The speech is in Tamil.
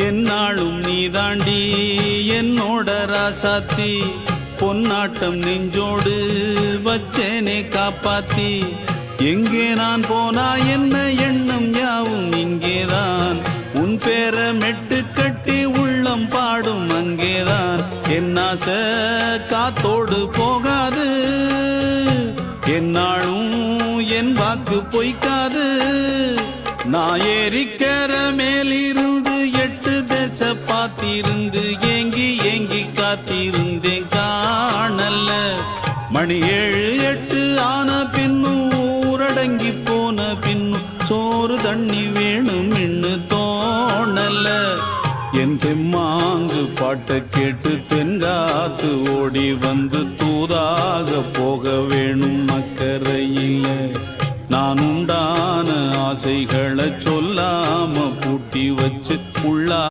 என்னாலும் நீதாண்டி என்னோட ராசாத்தி பொன்னாட்டம் நெஞ்சோடு வச்சேனே காப்பாத்தி எங்கே நான் போனா என்ன எண்ணம் யாவும் இங்கேதான் உன் பேர மெட்டு கட்டி உள்ளம் பாடும் அங்கேதான் என்னாச காத்தோடு போகாது என்னாலும் என் வாக்கு பொய்க்காது நான் ஏறிக்கிற மேலிருந்து 8 தேச பார்த்திருந்து ஏங்கி ஏங்கி காத்திருந்தேன் காணல்ல மணி 7 8 ஆன பின்னும் ஊரடங்கி போன பின்னும் சோறு தண்ணி வேணும் இன்னு தோணல என் தெம்மாங்கு பாட்டை கேட்டு தென்காத்து ஓடி வந்து தூதாக போக வேணும் அக்கறையில நான் உண்டான ஆசைகளை சொல்லாம பூட்டி வச்சு உள்ளா